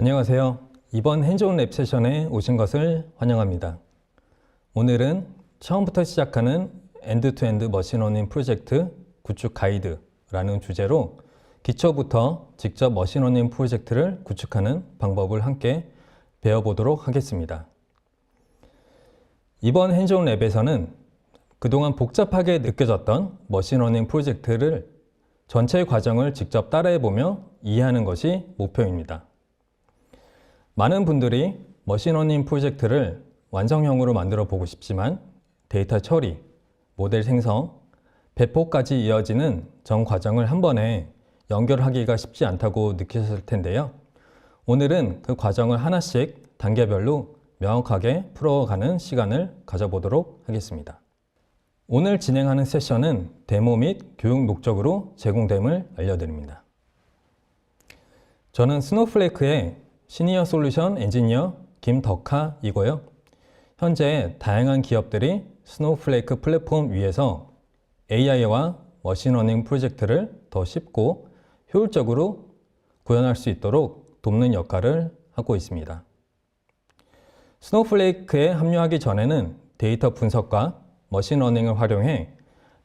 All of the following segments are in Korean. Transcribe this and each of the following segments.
안녕하세요. 이번 핸즈온 랩 세션에 오신 것을 환영합니다. 오늘은 처음부터 시작하는 엔드-투-엔드 머신러닝 프로젝트 구축 가이드라는 주제로 기초부터 직접 머신러닝 프로젝트를 구축하는 방법을 함께 배워보도록 하겠습니다. 이번 핸즈온 랩에서는 그동안 복잡하게 느껴졌던 머신러닝 프로젝트를 전체 과정을 직접 따라해보며 이해하는 것이 목표입니다. 많은 분들이 머신러닝 프로젝트를 완성형으로 만들어 보고 싶지만 데이터 처리, 모델 생성, 배포까지 이어지는 전 과정을 한 번에 연결하기가 쉽지 않다고 느끼셨을 텐데요. 오늘은 그 과정을 하나씩 단계별로 명확하게 풀어가는 시간을 가져보도록 하겠습니다. 오늘 진행하는 세션은 데모 및 교육 목적으로 제공됨을 알려드립니다. 저는 스노우플레이크의 시니어 솔루션 엔지니어 김덕하이고요. 현재 다양한 기업들이 스노우플레이크 플랫폼 위에서 AI와 머신러닝 프로젝트를 더 쉽고 효율적으로 구현할 수 있도록 돕는 역할을 하고 있습니다. 스노우플레이크에 합류하기 전에는 데이터 분석과 머신러닝을 활용해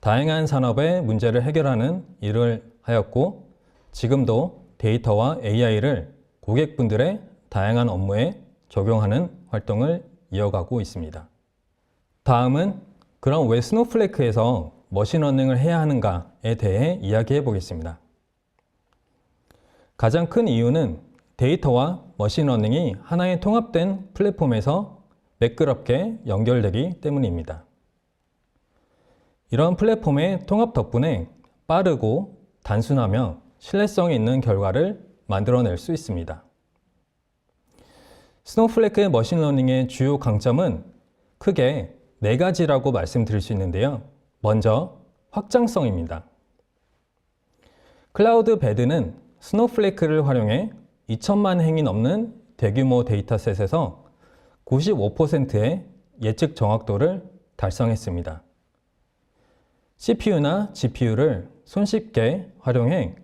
다양한 산업의 문제를 해결하는 일을 하였고, 지금도 데이터와 AI를 고객분들의 다양한 업무에 적용하는 활동을 이어가고 있습니다. 다음은 그럼 왜 스노우플레이크에서 머신러닝을 해야 하는가에 대해 이야기해 보겠습니다. 가장 큰 이유는 데이터와 머신러닝이 하나의 통합된 플랫폼에서 매끄럽게 연결되기 때문입니다. 이런 플랫폼의 통합 덕분에 빠르고 단순하며 신뢰성이 있는 결과를 만들어낼 수 있습니다. 스노우플레이크의 머신러닝의 주요 강점은 크게 4가지라고 말씀드릴 수 있는데요. 먼저 확장성입니다. 클라우드베드는 스노우플레이크를 활용해 2천만 행이 넘는 대규모 데이터셋에서 95%의 예측 정확도를 달성했습니다. CPU나 GPU를 손쉽게 활용해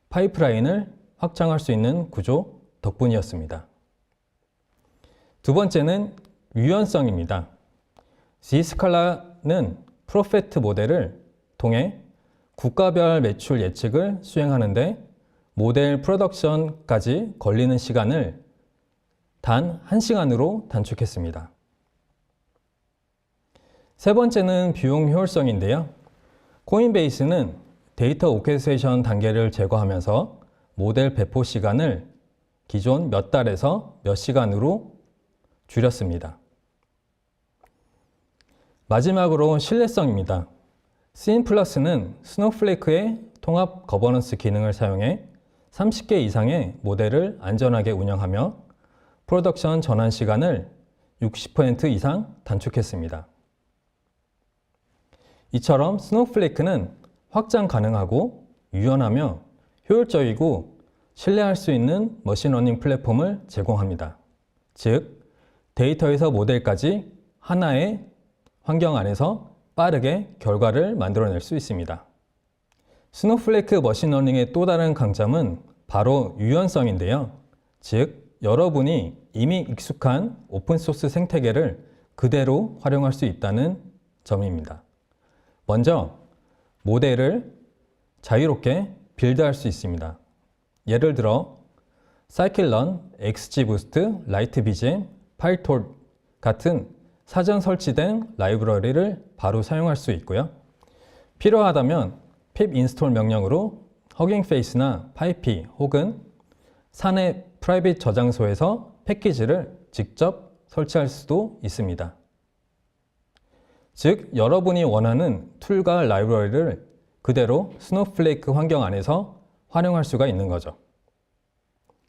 파이프라인을 확장할 수 있는 구조 덕분이었습니다. 두 번째는 유연성입니다. Zscaler는 프로페트 모델을 통해 국가별 매출 예측을 수행하는데 모델 프로덕션까지 걸리는 시간을 단 1시간으로 단축했습니다. 세 번째는 비용 효율성인데요. 코인베이스는 데이터 오케스트레이션 단계를 제거하면서 모델 배포 시간을 기존 몇 달에서 몇 시간으로 줄였습니다. 마지막으로 신뢰성입니다. 스인플러스는 스노우플레이크의 통합 거버넌스 기능을 사용해 30개 이상의 모델을 안전하게 운영하며 프로덕션 전환 시간을 60% 이상 단축했습니다. 이처럼 스노우플레이크는 확장 가능하고 유연하며 효율적이고 신뢰할 수 있는 머신러닝 플랫폼을 제공합니다. 즉, 데이터에서 모델까지 하나의 환경 안에서 빠르게 결과를 만들어낼 수 있습니다. 스노우플레이크 머신러닝의 또 다른 강점은 바로 유연성인데요. 즉, 여러분이 이미 익숙한 오픈소스 생태계를 그대로 활용할 수 있다는 점입니다. 먼저, 모델을 자유롭게 빌드할 수 있습니다. 예를 들어 scikit-learn, XGBoost, LightBGM, PyTorch 같은 사전 설치된 라이브러리를 바로 사용할 수 있고요. 필요하다면 pip install 명령으로 허깅페이스나 파이피 혹은 사내 프라이빗 저장소에서 패키지를 직접 설치할 수도 있습니다. 즉, 여러분이 원하는 툴과 라이브러리를 그대로 스노우플레이크 환경 안에서 활용할 수가 있는 거죠.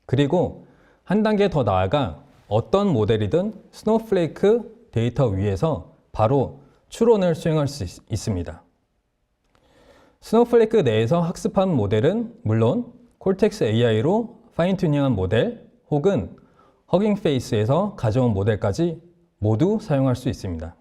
그리고 한 단계 더 나아가 어떤 모델이든 스노우플레이크 데이터 위에서 바로 추론을 수행할 수 있습니다. 스노우플레이크 내에서 학습한 모델은 물론 콜텍스 AI로 파인튜닝한 모델 혹은 허깅페이스에서 가져온 모델까지 모두 사용할 수 있습니다.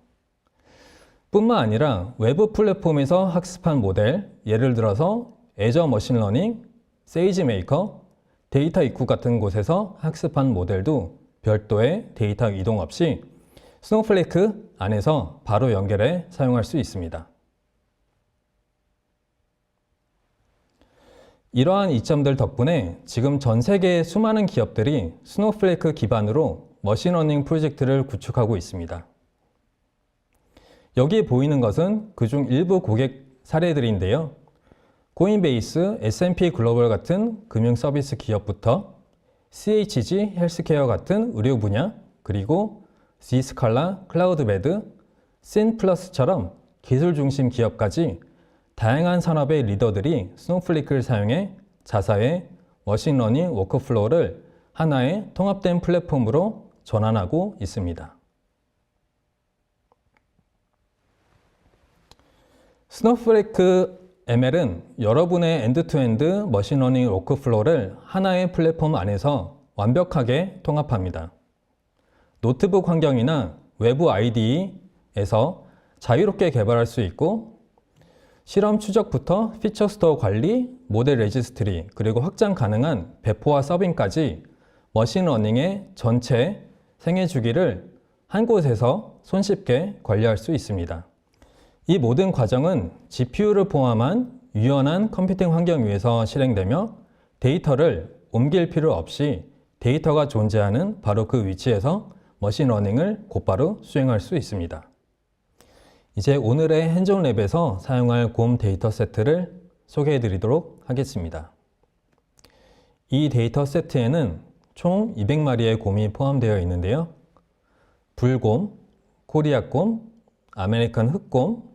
뿐만 아니라 외부 플랫폼에서 학습한 모델, 예를 들어서 애저 머신러닝, 세이지메이커, 데이터 입구 같은 곳에서 학습한 모델도 별도의 데이터 이동 없이 스노우플레이크 안에서 바로 연결해 사용할 수 있습니다. 이러한 이점들 덕분에 지금 전 세계의 수많은 기업들이 스노우플레이크 기반으로 머신러닝 프로젝트를 구축하고 있습니다. 여기에 보이는 것은 그중 일부 고객 사례들인데요. 코인베이스, S&P 글로벌 같은 금융 서비스 기업부터 CHG 헬스케어 같은 의료 분야, 그리고 Zscaler, 클라우드베드, 신플러스처럼 기술 중심 기업까지 다양한 산업의 리더들이 스노우플레이크를 사용해 자사의 머신러닝 워크플로우를 하나의 통합된 플랫폼으로 전환하고 있습니다. 스노우플레이크 ML은 여러분의 엔드투엔드 머신러닝 워크플로우를 하나의 플랫폼 안에서 완벽하게 통합합니다. 노트북 환경이나 외부 IDE에서 자유롭게 개발할 수 있고 실험 추적부터 피처 스토어 관리, 모델 레지스트리, 그리고 확장 가능한 배포와 서빙까지 머신러닝의 전체 생애 주기를 한 곳에서 손쉽게 관리할 수 있습니다. 이 모든 과정은 GPU를 포함한 유연한 컴퓨팅 환경 위에서 실행되며 데이터를 옮길 필요 없이 데이터가 존재하는 바로 그 위치에서 머신러닝을 곧바로 수행할 수 있습니다. 이제 오늘의 핸즈온 랩에서 사용할 곰 데이터 세트를 소개해 드리도록 하겠습니다. 이 데이터 세트에는 총 200마리의 곰이 포함되어 있는데요. 불곰, 코리아곰, 아메리칸 흑곰,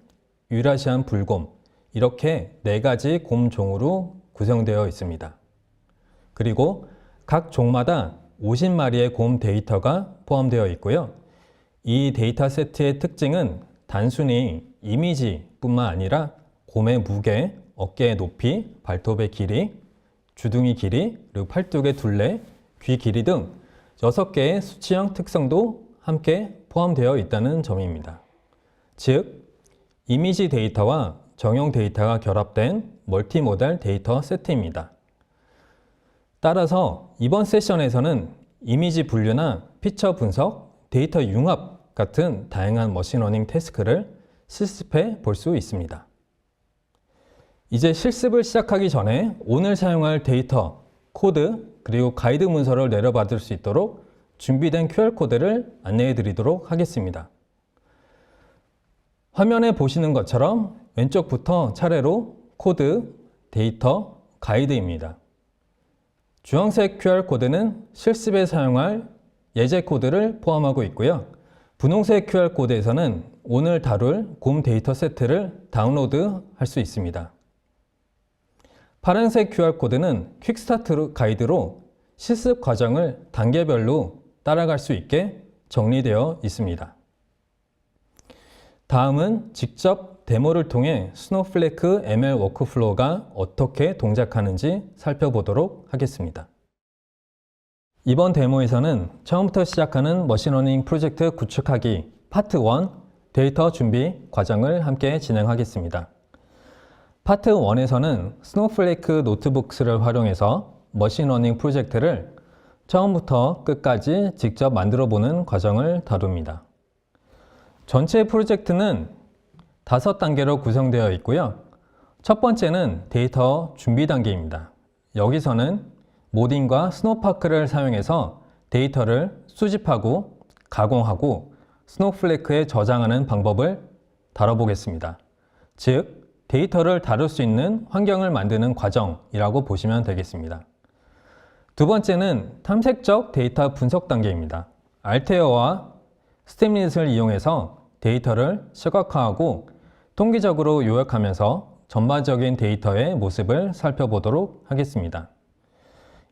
유라시안 불곰, 이렇게 4가지 곰 종으로 구성되어 있습니다. 그리고 각 종마다 50마리의 곰 데이터가 포함되어 있고요. 이 데이터 세트의 특징은 단순히 이미지뿐만 아니라 곰의 무게, 어깨의 높이, 발톱의 길이, 주둥이 길이, 그리고 팔뚝의 둘레, 귀 길이 등 6개의 수치형 특성도 함께 포함되어 있다는 점입니다. 즉, 이미지 데이터와 정형 데이터가 결합된 멀티모달 데이터 세트입니다. 따라서 이번 세션에서는 이미지 분류나 피처 분석, 데이터 융합 같은 다양한 머신러닝 태스크를 실습해 볼 수 있습니다. 이제 실습을 시작하기 전에 오늘 사용할 데이터, 코드, 그리고 가이드 문서를 내려받을 수 있도록 준비된 QR코드를 안내해 드리도록 하겠습니다. 화면에 보시는 것처럼 왼쪽부터 차례로 코드, 데이터, 가이드입니다. 주황색 QR코드는 실습에 사용할 예제 코드를 포함하고 있고요. 분홍색 QR코드에서는 오늘 다룰 곰 데이터 세트를 다운로드 할 수 있습니다. 파란색 QR코드는 퀵스타트 가이드로 실습 과정을 단계별로 따라갈 수 있게 정리되어 있습니다. 다음은 직접 데모를 통해 스노우플레이크 ML 워크플로우가 어떻게 동작하는지 살펴보도록 하겠습니다. 이번 데모에서는 처음부터 시작하는 머신러닝 프로젝트 구축하기 파트 1 데이터 준비 과정을 함께 진행하겠습니다. 파트 1에서는 스노우플레이크 노트북스를 활용해서 머신러닝 프로젝트를 처음부터 끝까지 직접 만들어 보는 과정을 다룹니다. 전체 프로젝트는 5단계로 구성되어 있고요. 첫 번째는 데이터 준비 단계입니다. 여기서는 모딩과 스노우파크를 사용해서 데이터를 수집하고 가공하고 스노우플레이크에 저장하는 방법을 다뤄보겠습니다. 즉, 데이터를 다룰 수 있는 환경을 만드는 과정이라고 보시면 되겠습니다. 두 번째는 탐색적 데이터 분석 단계입니다. 알테어와 스tem릿을 이용해서 데이터를 시각화하고 통계적으로 요약하면서 전반적인 데이터의 모습을 살펴보도록 하겠습니다.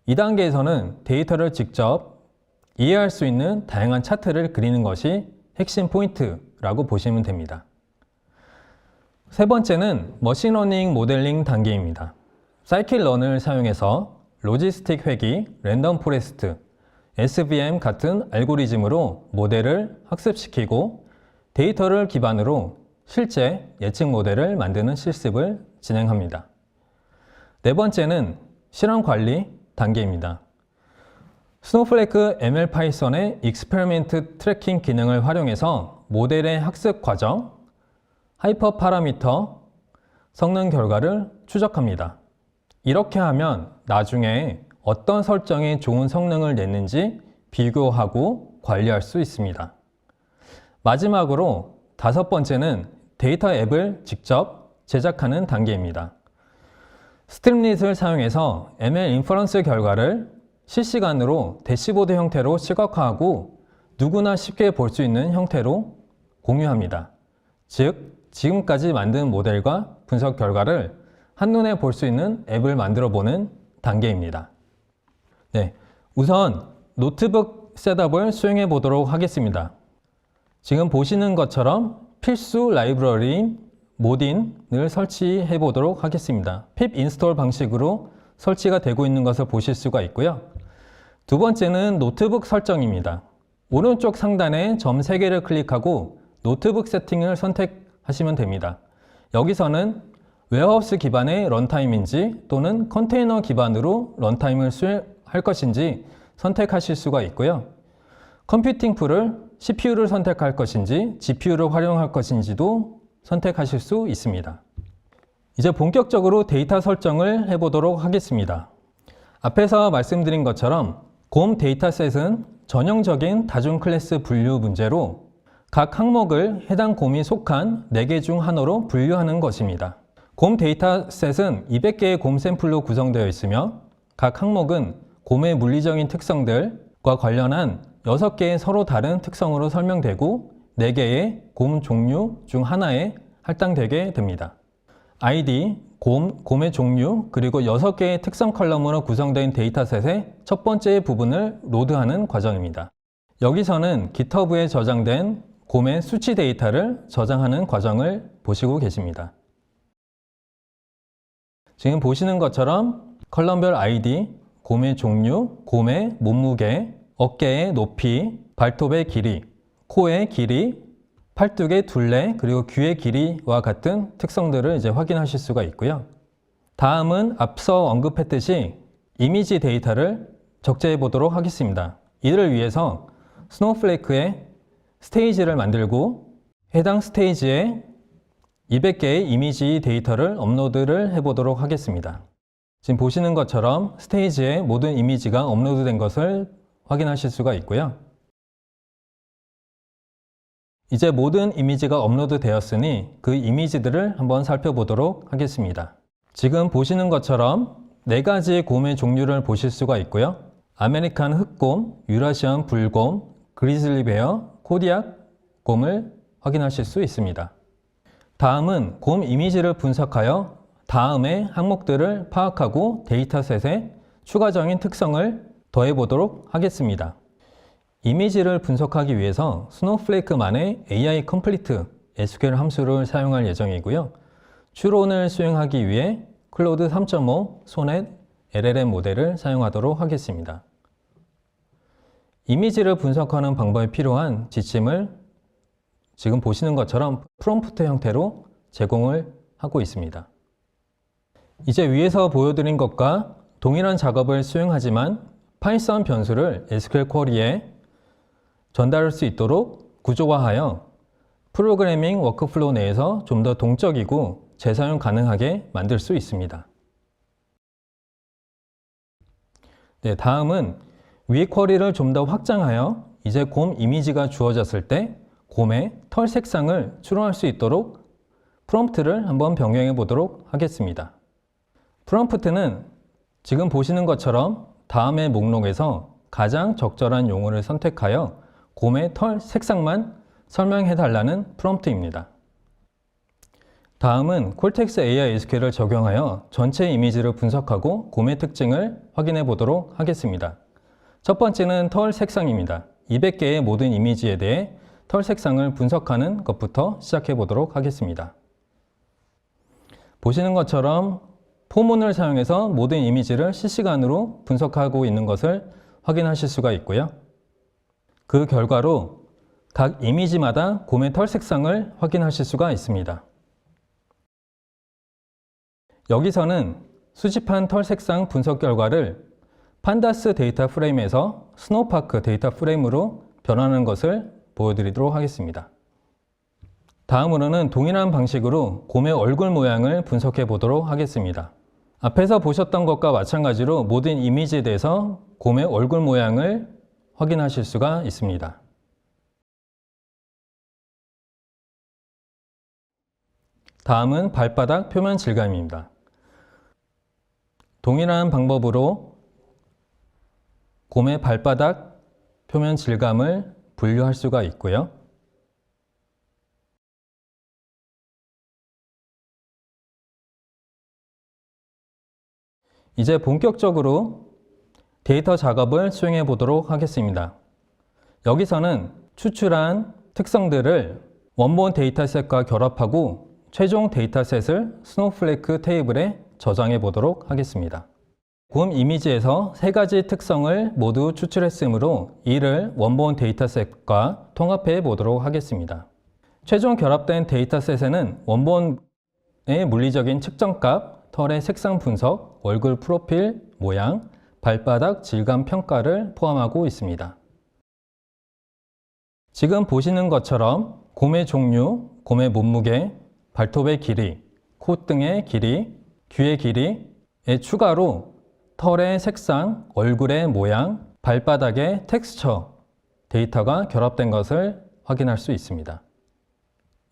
2단계에서는 데이터를 직접 이해할 수 있는 다양한 차트를 그리는 것이 핵심 포인트라고 보시면 됩니다. 세 번째는 머신러닝 모델링 단계입니다. 사이클런을 사용해서 로지스틱 회귀, 랜덤 포레스트, SVM 같은 알고리즘으로 모델을 학습시키고 데이터를 기반으로 실제 예측 모델을 만드는 실습을 진행합니다. 네 번째는 실험 관리, 단계입니다. 스노우플레이크 ML 파이썬의 익스페리먼트 트래킹 기능을 활용해서 모델의 학습 과정, 하이퍼 파라미터, 성능 결과를 추적합니다. 이렇게 하면 나중에 어떤 설정이 좋은 성능을 냈는지 비교하고 관리할 수 있습니다. 마지막으로 5번째는 데이터 앱을 직접 제작하는 단계입니다. 스트림릿을 사용해서 ML 인퍼런스 결과를 실시간으로 대시보드 형태로 시각화하고 누구나 쉽게 볼 수 있는 형태로 공유합니다. 즉, 지금까지 만든 모델과 분석 결과를 한눈에 볼 수 있는 앱을 만들어 보는 단계입니다. 네, 우선 노트북 셋업을 수행해 보도록 하겠습니다. 지금 보시는 것처럼 필수 라이브러리인 모딘을 설치해 보도록 하겠습니다. pip 인스톨 방식으로 설치가 되고 있는 것을 보실 수가 있고요. 두 번째는 노트북 설정입니다. 오른쪽 상단에 점 3개를 클릭하고 노트북 세팅을 선택하시면 됩니다. 여기서는 웨어하우스 기반의 런타임인지 또는 컨테이너 기반으로 런타임을 수행할 것인지 선택하실 수가 있고요. 컴퓨팅 풀을 CPU를 선택할 것인지 GPU를 활용할 것인지도 선택하실 수 있습니다. 이제 본격적으로 데이터 설정을 해보도록 하겠습니다. 앞에서 말씀드린 것처럼 곰 데이터셋은 전형적인 다중 클래스 분류 문제로 각 항목을 해당 곰이 속한 4개 중 하나로 분류하는 것입니다. 곰 데이터셋은 200개의 곰 샘플로 구성되어 있으며 각 항목은 곰의 물리적인 특성들과 관련한 6개의 서로 다른 특성으로 설명되고 4개의 곰 종류 중 하나에 할당되게 됩니다. ID, 곰의 종류, 그리고 6개의 특성 컬럼으로 구성된 데이터셋의 첫 번째 부분을 로드하는 과정입니다. 여기서는 GitHub에 저장된 곰의 수치 데이터를 저장하는 과정을 보시고 계십니다. 지금 보시는 것처럼 컬럼별 ID, 곰의 종류, 곰의 몸무게, 어깨의 높이, 발톱의 길이, 코의 길이, 팔뚝의 둘레, 그리고 귀의 길이와 같은 특성들을 이제 확인하실 수가 있고요. 다음은 앞서 언급했듯이 이미지 데이터를 적재해 보도록 하겠습니다. 이를 위해서 스노우플레이크에 스테이지를 만들고 해당 스테이지에 200개의 이미지 데이터를 업로드를 해 보도록 하겠습니다. 지금 보시는 것처럼 스테이지에 모든 이미지가 업로드된 것을 확인하실 수가 있고요. 이제 모든 이미지가 업로드 되었으니 그 이미지들을 한번 살펴보도록 하겠습니다. 지금 보시는 것처럼 4가지의 곰의 종류를 보실 수가 있고요. 아메리칸 흑곰, 유라시안 불곰, 그리즐리 베어, 코디악 곰을 확인하실 수 있습니다. 다음은 곰 이미지를 분석하여 다음의 항목들을 파악하고 데이터셋에 추가적인 특성을 더해 보도록 하겠습니다. 이미지를 분석하기 위해서 스노우플레이크만의 AI 컴플리트 SQL 함수를 사용할 예정이고요. 추론을 수행하기 위해 클로드 3.5 소넷 LLM 모델을 사용하도록 하겠습니다. 이미지를 분석하는 방법에 필요한 지침을 지금 보시는 것처럼 프롬프트 형태로 제공을 하고 있습니다. 이제 위에서 보여드린 것과 동일한 작업을 수행하지만 파이썬 변수를 SQL 쿼리에 전달할 수 있도록 구조화하여 프로그래밍 워크플로우 내에서 좀 더 동적이고 재사용 가능하게 만들 수 있습니다. 네, 다음은 위 쿼리를 좀 더 확장하여 이제 곰 이미지가 주어졌을 때 곰의 털 색상을 추론할 수 있도록 프롬프트를 한번 변경해 보도록 하겠습니다. 프롬프트는 지금 보시는 것처럼 다음의 목록에서 가장 적절한 용어를 선택하여 곰의 털 색상만 설명해 달라는 프롬프트입니다. 다음은 콜텍스 AI SQL을 적용하여 전체 이미지를 분석하고 곰의 특징을 확인해 보도록 하겠습니다. 첫 번째는 털 색상입니다. 200개의 모든 이미지에 대해 털 색상을 분석하는 것부터 시작해 보도록 하겠습니다. 보시는 것처럼 포문을 사용해서 모든 이미지를 실시간으로 분석하고 있는 것을 확인하실 수가 있고요. 그 결과로 각 이미지마다 곰의 털 색상을 확인하실 수가 있습니다. 여기서는 수집한 털 색상 분석 결과를 판다스 데이터 프레임에서 스노우파크 데이터 프레임으로 변하는 것을 보여드리도록 하겠습니다. 다음으로는 동일한 방식으로 곰의 얼굴 모양을 분석해 보도록 하겠습니다. 앞에서 보셨던 것과 마찬가지로 모든 이미지에 대해서 곰의 얼굴 모양을 확인하실 수가 있습니다. 다음은 발바닥 표면 질감입니다. 동일한 방법으로 곰의 발바닥 표면 질감을 분류할 수가 있고요. 이제 본격적으로 데이터 작업을 수행해 보도록 하겠습니다. 여기서는 추출한 특성들을 원본 데이터셋과 결합하고 최종 데이터셋을 스노우플레이크 테이블에 저장해 보도록 하겠습니다. 곰 이미지에서 세 가지 특성을 모두 추출했으므로 이를 원본 데이터셋과 통합해 보도록 하겠습니다. 최종 결합된 데이터셋에는 원본의 물리적인 측정값, 털의 색상 분석, 얼굴 프로필, 모양, 발바닥 질감 평가를 포함하고 있습니다. 지금 보시는 것처럼 곰의 종류, 곰의 몸무게, 발톱의 길이, 콧등의 길이, 귀의 길이에 추가로 털의 색상, 얼굴의 모양, 발바닥의 텍스처 데이터가 결합된 것을 확인할 수 있습니다.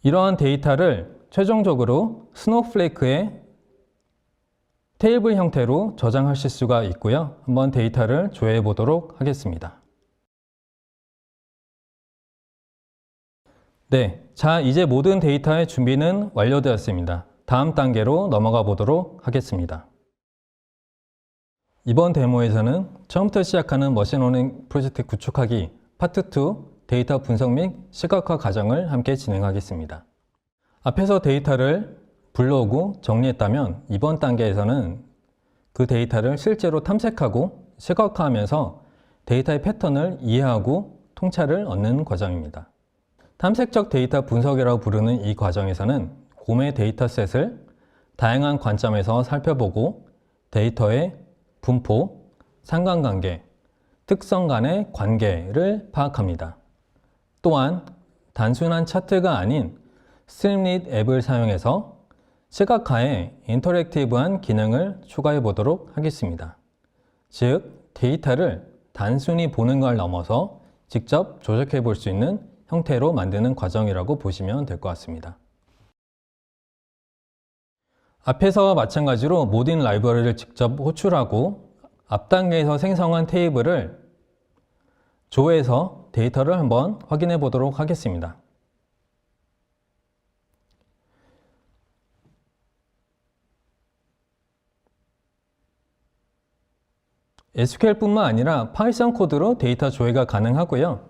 이러한 데이터를 최종적으로 스노우플레이크에 테이블 형태로 저장하실 수가 있고요. 한번 데이터를 조회해 보도록 하겠습니다. 네, 자, 이제 모든 데이터의 준비는 완료되었습니다. 다음 단계로 넘어가 보도록 하겠습니다. 이번 데모에서는 처음부터 시작하는 머신러닝 프로젝트 구축하기 파트 2 데이터 분석 및 시각화 과정을 함께 진행하겠습니다. 앞에서 데이터를 불러오고 정리했다면 이번 단계에서는 그 데이터를 실제로 탐색하고 시각화하면서 데이터의 패턴을 이해하고 통찰을 얻는 과정입니다. 탐색적 데이터 분석이라고 부르는 이 과정에서는 곰의 데이터셋을 다양한 관점에서 살펴보고 데이터의 분포, 상관관계, 특성 간의 관계를 파악합니다. 또한 단순한 차트가 아닌 스트림릿 앱을 사용해서 시각화에 인터랙티브한 기능을 추가해 보도록 하겠습니다. 즉, 데이터를 단순히 보는 걸 넘어서 직접 조작해 볼 수 있는 형태로 만드는 과정이라고 보시면 될 것 같습니다. 앞에서와 마찬가지로 모든 라이브러리를 직접 호출하고 앞 단계에서 생성한 테이블을 조회해서 데이터를 한번 확인해 보도록 하겠습니다. SQL뿐만 아니라 파이썬 코드로 데이터 조회가 가능하고요.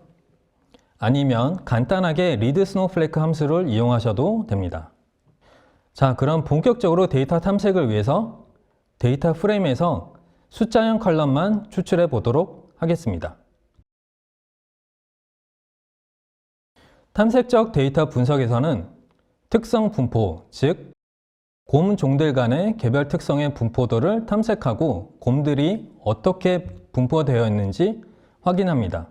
아니면 간단하게 리드 스노우플레이크 함수를 이용하셔도 됩니다. 자, 그럼 본격적으로 데이터 탐색을 위해서 데이터 프레임에서 숫자형 컬럼만 추출해 보도록 하겠습니다. 탐색적 데이터 분석에서는 특성 분포, 즉 곰 종들 간의 개별 특성의 분포도를 탐색하고 곰들이 어떻게 분포되어 있는지 확인합니다.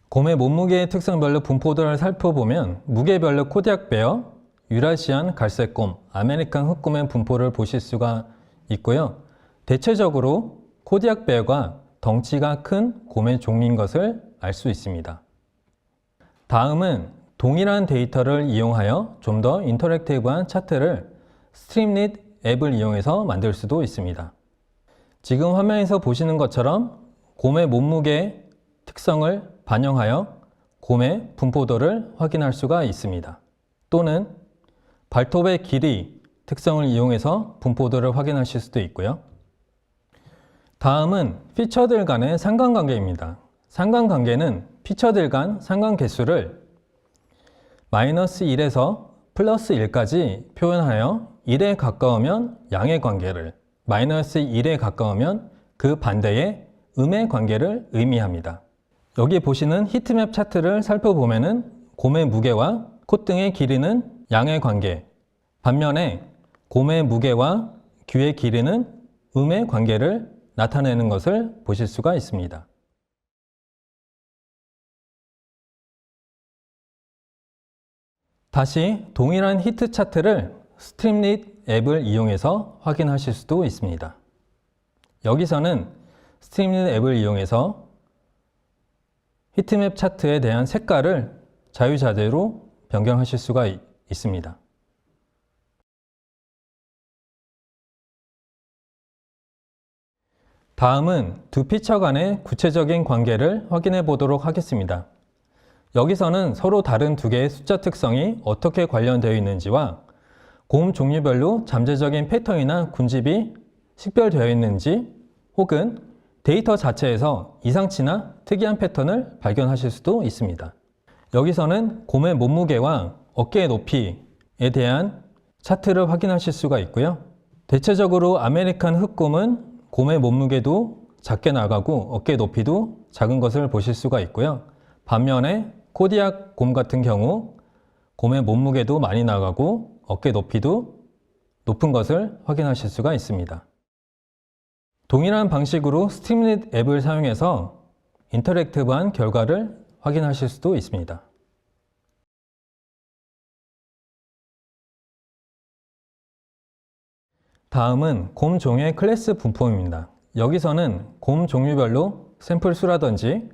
곰의 몸무게의 특성별로 분포도를 살펴보면 무게별로 코디악 베어, 유라시안 갈색곰, 아메리칸 흑곰의 분포를 보실 수가 있고요. 대체적으로 코디악 베어가 덩치가 큰 곰의 종인 것을 알 수 있습니다. 다음은 동일한 데이터를 이용하여 좀 더 인터랙티브한 차트를 스트림릿 앱을 이용해서 만들 수도 있습니다. 지금 화면에서 보시는 것처럼 곰의 몸무게 특성을 반영하여 곰의 분포도를 확인할 수가 있습니다. 또는 발톱의 길이 특성을 이용해서 분포도를 확인하실 수도 있고요. 다음은 피처들 간의 상관관계입니다. 상관관계는 피처들 간 상관계수를 -1에서 +1까지 표현하여 1에 가까우면 양의 관계를, -1에 가까우면 그 반대의 음의 관계를 의미합니다. 여기 보시는 히트맵 차트를 살펴보면은 곰의 무게와 콧등의 길이는 양의 관계, 반면에 곰의 무게와 귀의 길이는 음의 관계를 나타내는 것을 보실 수가 있습니다. 다시 동일한 히트 차트를 스트림릿 앱을 이용해서 확인하실 수도 있습니다. 여기서는 스트림릿 앱을 이용해서 히트맵 차트에 대한 색깔을 자유자재로 변경하실 수가 있습니다. 다음은 두 피처 간의 구체적인 관계를 확인해 보도록 하겠습니다. 여기서는 서로 다른 두 개의 숫자 특성이 어떻게 관련되어 있는지와 고음 종류별로 잠재적인 패턴이나 군집이 식별되어 있는지 혹은 데이터 자체에서 이상치나 특이한 패턴을 발견하실 수도 있습니다. 여기서는 곰의 몸무게와 어깨 높이에 대한 차트를 확인하실 수가 있고요. 대체적으로 아메리칸 흑곰은 곰의 몸무게도 작게 나가고 어깨 높이도 작은 것을 보실 수가 있고요. 반면에 코디악 곰 같은 경우 곰의 몸무게도 많이 나가고 어깨 높이도 높은 것을 확인하실 수가 있습니다. 동일한 방식으로 스트림릿 앱을 사용해서 인터랙티브한 결과를 확인하실 수도 있습니다. 다음은 곰 종의 클래스 분포입니다. 여기서는 곰 종류별로 샘플 수라든지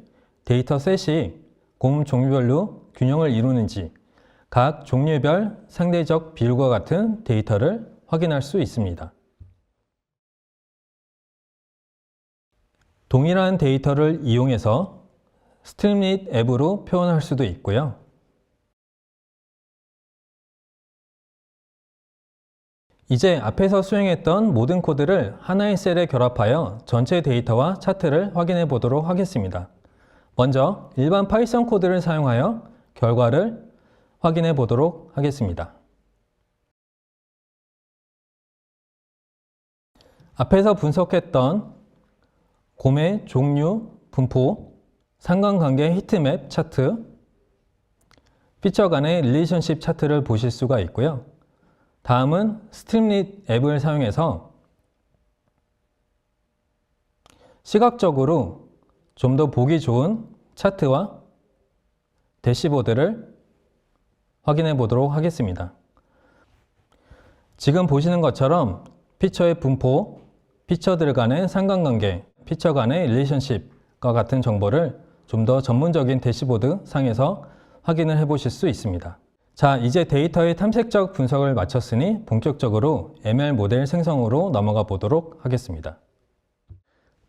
데이터 셋이 곰 종류별로 균형을 이루는지 각 종류별 상대적 비율과 같은 데이터를 확인할 수 있습니다. 동일한 데이터를 이용해서 스트림릿 앱으로 표현할 수도 있고요. 이제 앞에서 수행했던 모든 코드를 하나의 셀에 결합하여 전체 데이터와 차트를 확인해 보도록 하겠습니다. 먼저 일반 파이썬 코드를 사용하여 결과를 확인해 보도록 하겠습니다. 앞에서 분석했던 곰의 종류, 분포, 상관관계 히트맵 차트, 피처 간의 릴레이션십 차트를 보실 수가 있고요. 다음은 스트림릿 앱을 사용해서 시각적으로 좀 더 보기 좋은 차트와 대시보드를 확인해 보도록 하겠습니다. 지금 보시는 것처럼 피처의 분포, 피처들 간의 상관관계, 피처 간의 릴레이션십과 같은 정보를 좀 더 전문적인 대시보드 상에서 확인을 해 보실 수 있습니다. 자, 이제 데이터의 탐색적 분석을 마쳤으니 본격적으로 ML 모델 생성으로 넘어가 보도록 하겠습니다.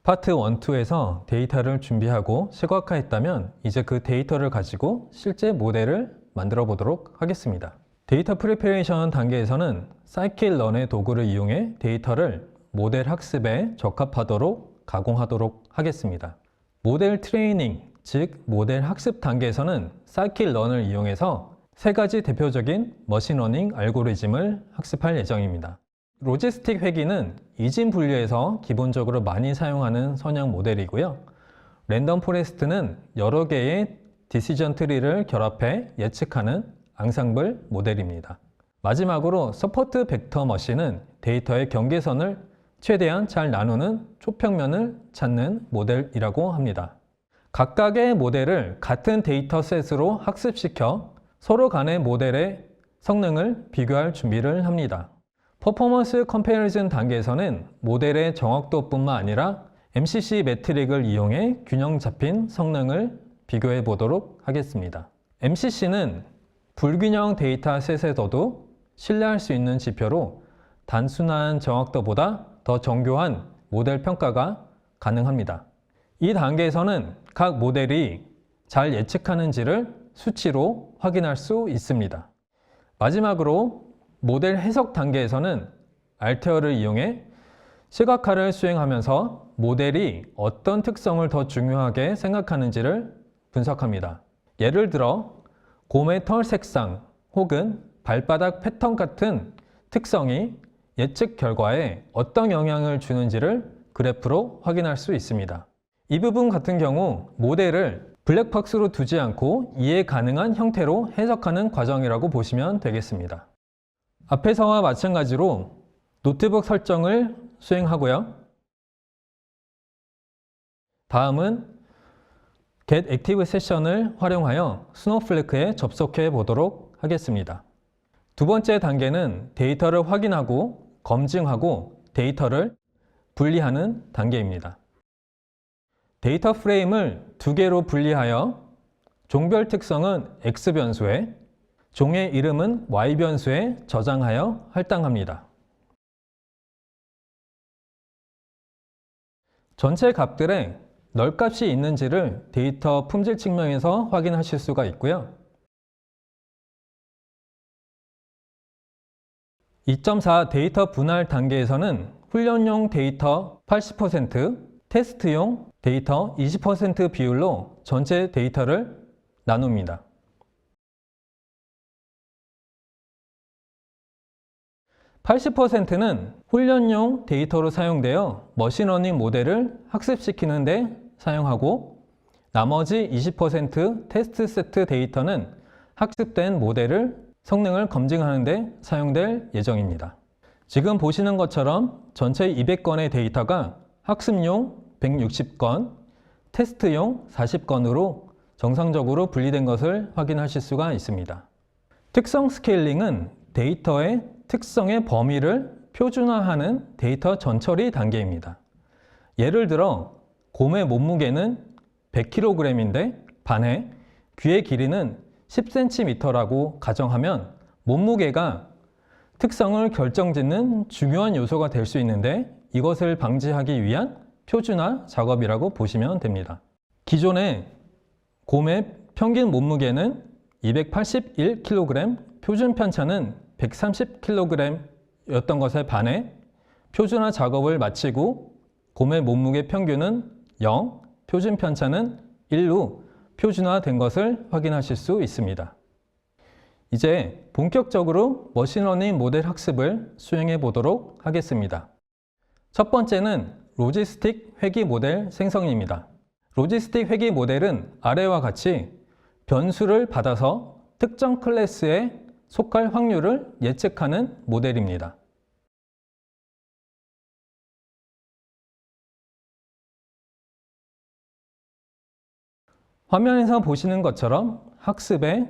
파트 1, 2에서 데이터를 준비하고 시각화했다면 이제 그 데이터를 가지고 실제 모델을 만들어 보도록 하겠습니다. 데이터 프리퍼레이션 단계에서는 scikit-learn의 도구를 이용해 데이터를 모델 학습에 적합하도록 가공하도록 하겠습니다. 모델 트레이닝, 즉 모델 학습 단계에서는 scikit-learn을 이용해서 세 가지 대표적인 머신러닝 알고리즘을 학습할 예정입니다. 로지스틱 회귀는 이진 분류에서 기본적으로 많이 사용하는 선형 모델이고요. 랜덤 포레스트는 여러 개의 디시전 트리를 결합해 예측하는 앙상블 모델입니다. 마지막으로 서포트 벡터 머신은 데이터의 경계선을 최대한 잘 나누는 초평면을 찾는 모델이라고 합니다. 각각의 모델을 같은 데이터셋으로 학습시켜 서로 간의 모델의 성능을 비교할 준비를 합니다. 퍼포먼스 컴패리즌 단계에서는 모델의 정확도뿐만 아니라 MCC 매트릭을 이용해 균형 잡힌 성능을 비교해 보도록 하겠습니다. MCC는 불균형 데이터셋에서도 신뢰할 수 있는 지표로 단순한 정확도보다 더 정교한 모델 평가가 가능합니다. 이 단계에서는 각 모델이 잘 예측하는지를 수치로 확인할 수 있습니다. 마지막으로 모델 해석 단계에서는 알테어를 이용해 시각화를 수행하면서 모델이 어떤 특성을 더 중요하게 생각하는지를 분석합니다. 예를 들어 곰의 털 색상 혹은 발바닥 패턴 같은 특성이 예측 결과에 어떤 영향을 주는지를 그래프로 확인할 수 있습니다. 이 부분 같은 경우 모델을 블랙박스로 두지 않고 이해 가능한 형태로 해석하는 과정이라고 보시면 되겠습니다. 앞에서와 마찬가지로 노트북 설정을 수행하고요. 다음은 Get Active 세션을 활용하여 스노우플레이크에 접속해 보도록 하겠습니다. 두 번째 단계는 데이터를 확인하고 검증하고 데이터를 분리하는 단계입니다. 데이터 프레임을 두 개로 분리하여 종별 특성은 X변수에, 종의 이름은 Y변수에 저장하여 할당합니다. 전체 값들에 널값이 있는지를 데이터 품질 측면에서 확인하실 수가 있고요. 2.4 데이터 분할 단계에서는 훈련용 데이터 80%, 테스트용 데이터 20% 비율로 전체 데이터를 나눕니다. (80%는) 훈련용 데이터로 사용되어 머신러닝 모델을 학습시키는 데 사용하고, 나머지 20% 테스트 세트 데이터는 학습된 모델을 성능을 검증하는 데 사용될 예정입니다. 지금 보시는 것처럼 전체 200건의 데이터가 학습용 160건, 테스트용 40건으로 정상적으로 분리된 것을 확인하실 수가 있습니다. 특성 스케일링은 데이터의 특성의 범위를 표준화하는 데이터 전처리 단계입니다. 예를 들어 곰의 몸무게는 100kg인데 반해 귀의 길이는 10cm라고 가정하면 몸무게가 특성을 결정짓는 중요한 요소가 될 수 있는데, 이것을 방지하기 위한 표준화 작업이라고 보시면 됩니다. 기존의 곰의 평균 몸무게는 281kg, 표준 편차는 130kg였던 것에 반해 표준화 작업을 마치고 곰의 몸무게 평균은 0, 표준 편차는 1로 표준화된 것을 확인하실 수 있습니다. 이제 본격적으로 머신러닝 모델 학습을 수행해 보도록 하겠습니다. 첫 번째는 로지스틱 회귀 모델 생성입니다. 로지스틱 회귀 모델은 아래와 같이 변수를 받아서 특정 클래스에 속할 확률을 예측하는 모델입니다. 화면에서 보시는 것처럼 학습의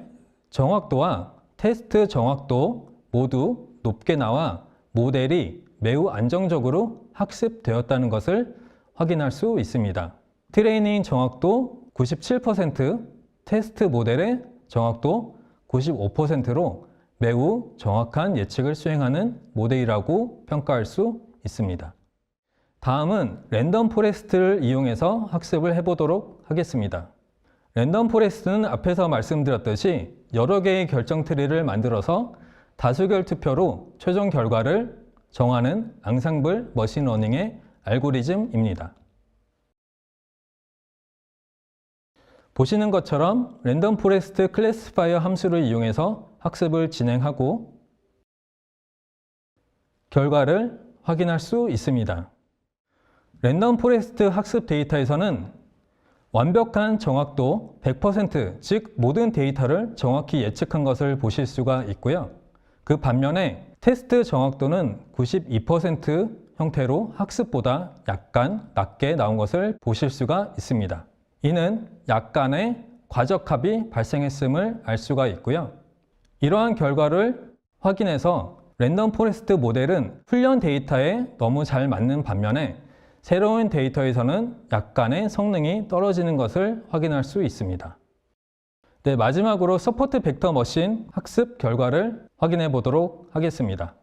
정확도와 테스트 정확도 모두 높게 나와 모델이 매우 안정적으로 학습되었다는 것을 확인할 수 있습니다. 트레이닝 정확도 97%, 테스트 모델의 정확도 95%로 매우 정확한 예측을 수행하는 모델이라고 평가할 수 있습니다. 다음은 랜덤 포레스트를 이용해서 학습을 해보도록 하겠습니다. 랜덤 포레스트는 앞에서 말씀드렸듯이 여러 개의 결정 트리를 만들어서 다수결 투표로 최종 결과를 정하는 앙상블 머신러닝의 알고리즘입니다. 보시는 것처럼 랜덤 포레스트 클래시파이어 함수를 이용해서 학습을 진행하고 결과를 확인할 수 있습니다. 랜덤 포레스트 학습 데이터에서는 완벽한 정확도 100%, 즉 모든 데이터를 정확히 예측한 것을 보실 수가 있고요. 그 반면에 테스트 정확도는 92% 형태로 학습보다 약간 낮게 나온 것을 보실 수가 있습니다. 이는 약간의 과적합이 발생했음을 알 수가 있고요. 이러한 결과를 확인해서 랜덤 포레스트 모델은 훈련 데이터에 너무 잘 맞는 반면에 새로운 데이터에서는 약간의 성능이 떨어지는 것을 확인할 수 있습니다. 네, 마지막으로 서포트 벡터 머신 학습 결과를 확인해 보도록 하겠습니다.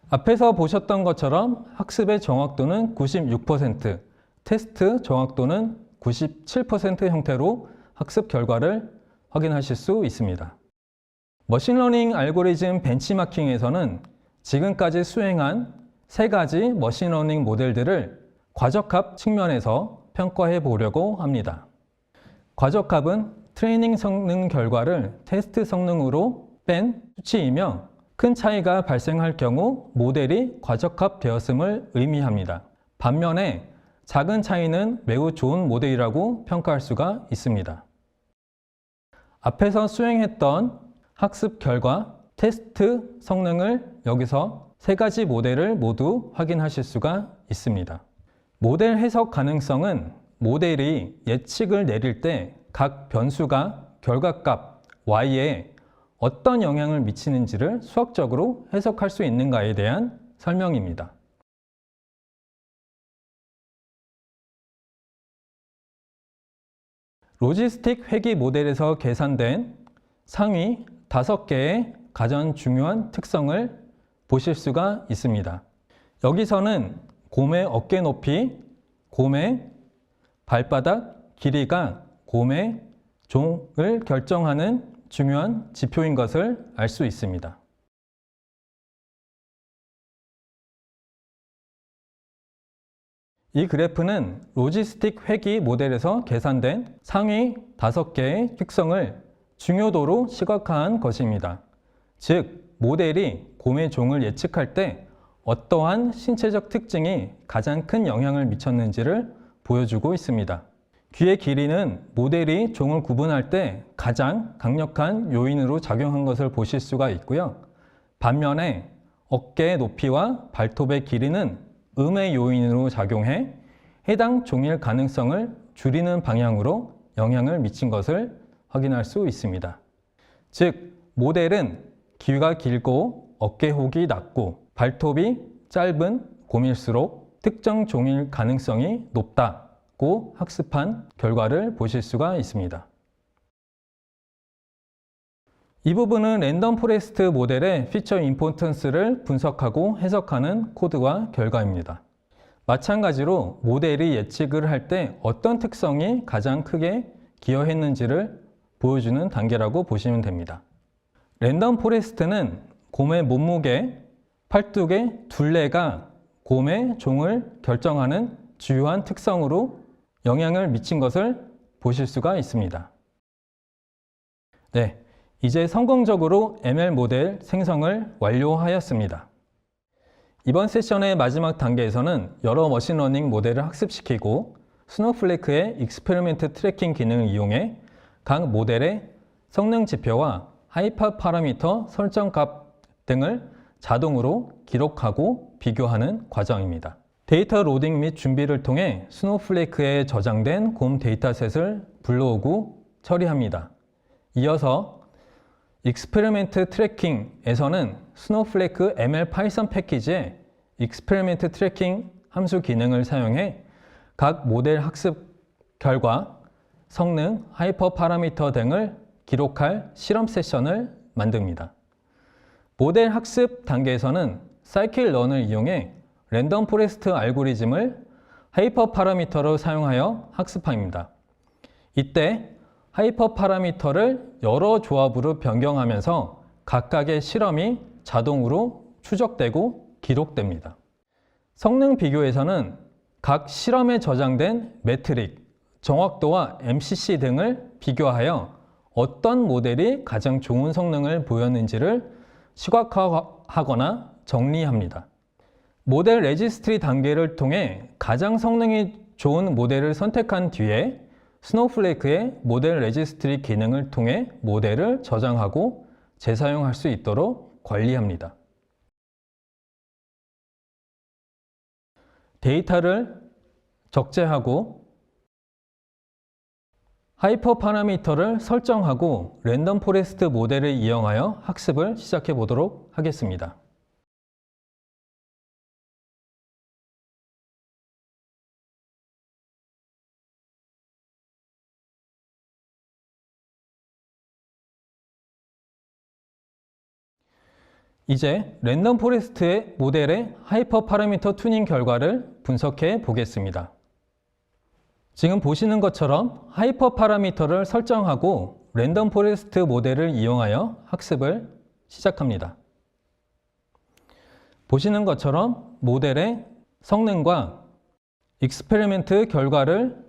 앞에서 보셨던 것처럼 학습의 정확도는 96%, 테스트 정확도는 97% 형태로 학습 결과를 확인하실 수 있습니다. 머신러닝 알고리즘 벤치마킹에서는 지금까지 수행한 3가지 머신러닝 모델들을 과적합 측면에서 평가해 보려고 합니다. 과적합은 트레이닝 성능 결과를 테스트 성능으로 뺀 수치이며 큰 차이가 발생할 경우 모델이 과적합 되었음을 의미합니다. 반면에 작은 차이는 매우 좋은 모델이라고 평가할 수가 있습니다. 앞에서 수행했던 학습 결과, 테스트 성능을 여기서 3가지 모델을 모두 확인하실 수가 있습니다. 모델 해석 가능성은 모델이 예측을 내릴 때 각 변수가 결과값 y에 어떤 영향을 미치는지를 수학적으로 해석할 수 있는가에 대한 설명입니다. 로지스틱 회귀 모델에서 계산된 상위 5개의 가장 중요한 특성을 보실 수가 있습니다. 여기서는 곰의 어깨 높이, 곰의 발바닥 길이가 곰의 종을 결정하는 중요한 지표인 것을 알 수 있습니다. 이 그래프는 로지스틱 회귀 모델에서 계산된 상위 5개의 특성을 중요도로 시각화한 것입니다. 즉, 모델이 곰의 종을 예측할 때 어떠한 신체적 특징이 가장 큰 영향을 미쳤는지를 보여주고 있습니다. 귀의 길이는 모델이 종을 구분할 때 가장 강력한 요인으로 작용한 것을 보실 수가 있고요. 반면에 어깨의 높이와 발톱의 길이는 음의 요인으로 작용해 해당 종일 가능성을 줄이는 방향으로 영향을 미친 것을 확인할 수 있습니다. 즉, 모델은 귀가 길고 어깨혹이 낮고 발톱이 짧은 곰일수록 특정 종일 가능성이 높다고 학습한 결과를 보실 수가 있습니다. 이 부분은 랜덤 포레스트 모델의 피처 임포턴스를 분석하고 해석하는 코드와 결과입니다. 마찬가지로 모델이 예측을 할 때 어떤 특성이 가장 크게 기여했는지를 보여주는 단계라고 보시면 됩니다. 랜덤 포레스트는 곰의 몸무게, 팔뚝의 둘레가 곰의 종을 결정하는 주요한 특성으로 영향을 미친 것을 보실 수가 있습니다. 네, 이제 성공적으로 ML 모델 생성을 완료하였습니다. 이번 세션의 마지막 단계에서는 여러 머신러닝 모델을 학습시키고 스노우플레이크의 익스페리먼트 트래킹 기능을 이용해 각 모델의 성능 지표와 하이퍼 파라미터 설정 값 등을 자동으로 기록하고 비교하는 과정입니다. 데이터 로딩 및 준비를 통해 스노우플레이크에 저장된 곰 데이터셋을 불러오고 처리합니다. 이어서 익스페리먼트 트래킹에서는 스노우플레이크 ML 파이썬 패키지의 익스페리먼트 트래킹 함수 기능을 사용해 각 모델 학습 결과, 성능, 하이퍼 파라미터 등을 기록할 실험 세션을 만듭니다. 모델 학습 단계에서는 사이클런을 이용해 랜덤 포레스트 알고리즘을 하이퍼 파라미터로 사용하여 학습합니다. 이때 하이퍼 파라미터를 여러 조합으로 변경하면서 각각의 실험이 자동으로 추적되고 기록됩니다. 성능 비교에서는 각 실험에 저장된 매트릭, 정확도와 MCC 등을 비교하여 어떤 모델이 가장 좋은 성능을 보였는지를 시각화하거나 정리합니다. 모델 레지스트리 단계를 통해 가장 성능이 좋은 모델을 선택한 뒤에 스노우플레이크의 모델 레지스트리 기능을 통해 모델을 저장하고 재사용할 수 있도록 관리합니다. 데이터를 적재하고 하이퍼 파라미터를 설정하고 랜덤 포레스트 모델을 이용하여 학습을 시작해 보도록 하겠습니다. 이제 랜덤 포레스트의 모델의 하이퍼 파라미터 튜닝 결과를 분석해 보겠습니다. 지금 보시는 것처럼 하이퍼 파라미터를 설정하고 랜덤 포레스트 모델을 이용하여 학습을 시작합니다. 보시는 것처럼 모델의 성능과 익스페리먼트 결과를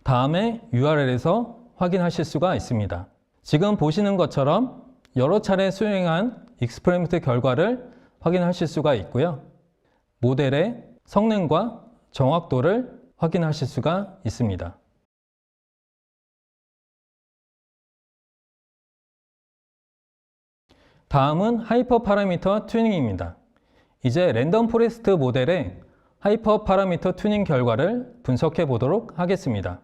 다음의 URL에서 확인하실 수가 있습니다. 지금 보시는 것처럼 여러 차례 수행한 익스페리먼트 결과를 확인하실 수가 있고요. 모델의 성능과 정확도를 확인하실 수가 있습니다. 다음은 하이퍼 파라미터 튜닝입니다. 이제 랜덤 포레스트 모델의 하이퍼 파라미터 튜닝 결과를 분석해 보도록 하겠습니다.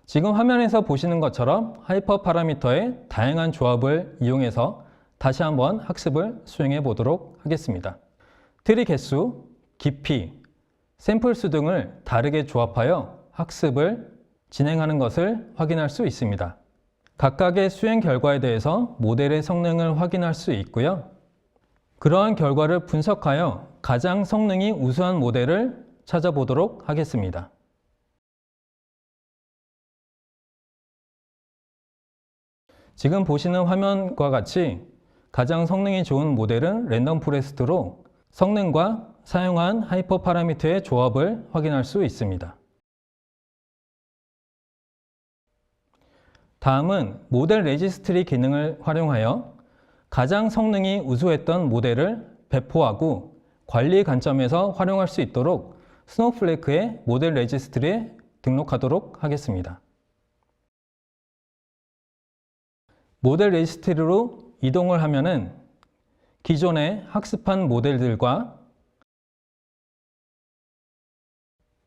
지금 화면에서 보시는 것처럼 하이퍼 파라미터의 다양한 조합을 이용해서 다시 한번 학습을 수행해 보도록 하겠습니다. 트리 개수, 깊이, 샘플 수 등을 다르게 조합하여 학습을 진행하는 것을 확인할 수 있습니다. 각각의 수행 결과에 대해서 모델의 성능을 확인할 수 있고요. 그러한 결과를 분석하여 가장 성능이 우수한 모델을 찾아보도록 하겠습니다. 지금 보시는 화면과 같이 가장 성능이 좋은 모델은 랜덤 포레스트로 성능과 사용한 하이퍼 파라미터의 조합을 확인할 수 있습니다. 다음은 모델 레지스트리 기능을 활용하여 가장 성능이 우수했던 모델을 배포하고 관리 관점에서 활용할 수 있도록 스노우플레이크의 모델 레지스트리에 등록하도록 하겠습니다. 모델 레지스트리로 이동을 하면은 기존에 학습한 모델들과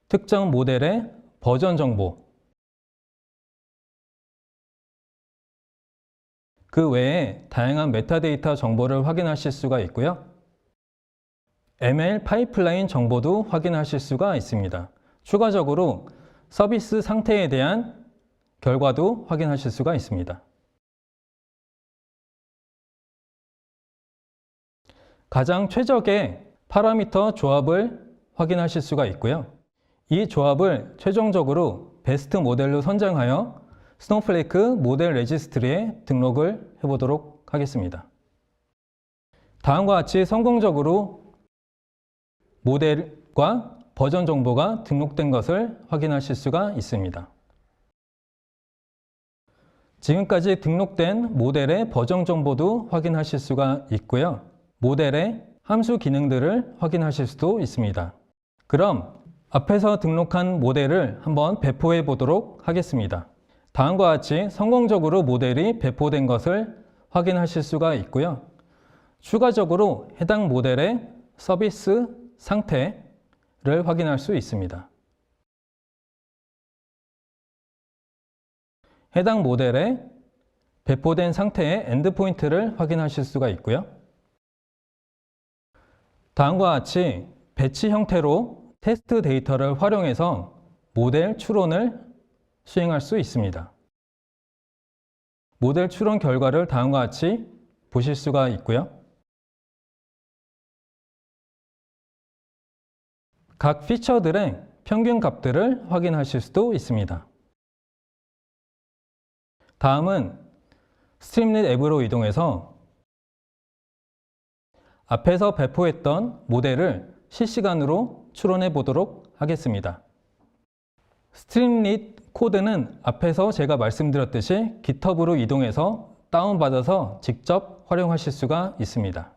특정 모델의 버전 정보, 그 외에 다양한 메타데이터 정보를 확인하실 수가 있고요. ML 파이프라인 정보도 확인하실 수가 있습니다. 추가적으로 서비스 상태에 대한 결과도 확인하실 수가 있습니다. 가장 최적의 파라미터 조합을 확인하실 수가 있고요. 이 조합을 최종적으로 베스트 모델로 선정하여 스노우플레이크 모델 레지스트리에 등록을 해보도록 하겠습니다. 다음과 같이 성공적으로 모델과 버전 정보가 등록된 것을 확인하실 수가 있습니다. 지금까지 등록된 모델의 버전 정보도 확인하실 수가 있고요. 모델의 함수 기능들을 확인하실 수도 있습니다. 그럼 앞에서 등록한 모델을 한번 배포해 보도록 하겠습니다. 다음과 같이 성공적으로 모델이 배포된 것을 확인하실 수가 있고요. 추가적으로 해당 모델의 서비스 상태를 확인할 수 있습니다. 해당 모델의 배포된 상태의 엔드포인트를 확인하실 수가 있고요. 다음과 같이 배치 형태로 테스트 데이터를 활용해서 모델 추론을 수행할 수 있습니다. 모델 추론 결과를 다음과 같이 보실 수가 있고요. 각 피처들의 평균 값들을 확인하실 수도 있습니다. 다음은 스트림릿 앱으로 이동해서 앞에서 배포했던 모델을 실시간으로 추론해 보도록 하겠습니다. 스트림릿 코드는 앞에서 제가 말씀드렸듯이 GitHub으로 이동해서 다운받아서 직접 활용하실 수가 있습니다.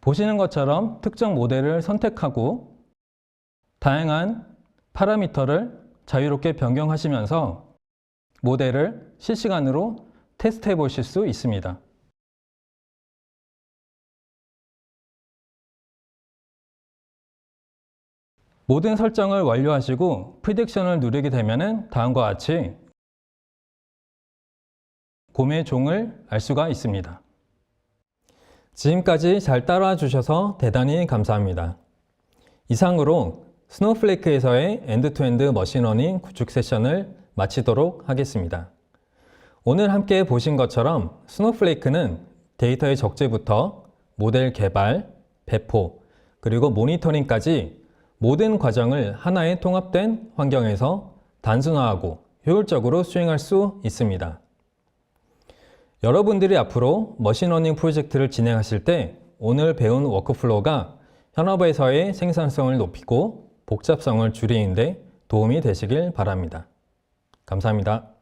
보시는 것처럼 특정 모델을 선택하고 다양한 파라미터를 자유롭게 변경하시면서 모델을 실시간으로 테스트해 보실 수 있습니다. 모든 설정을 완료하시고 프리딕션을 누르게 되면 다음과 같이 곰의 종을 알 수가 있습니다. 지금까지 잘 따라와 주셔서 대단히 감사합니다. 이상으로 스노우플레이크에서의 엔드투엔드 머신러닝 구축 세션을 마치도록 하겠습니다. 오늘 함께 보신 것처럼 스노우플레이크는 데이터의 적재부터 모델 개발, 배포, 그리고 모니터링까지 모든 과정을 하나의 통합된 환경에서 단순화하고 효율적으로 수행할 수 있습니다. 여러분들이 앞으로 머신러닝 프로젝트를 진행하실 때 오늘 배운 워크플로우가 현업에서의 생산성을 높이고 복잡성을 줄이는 데 도움이 되시길 바랍니다. 감사합니다.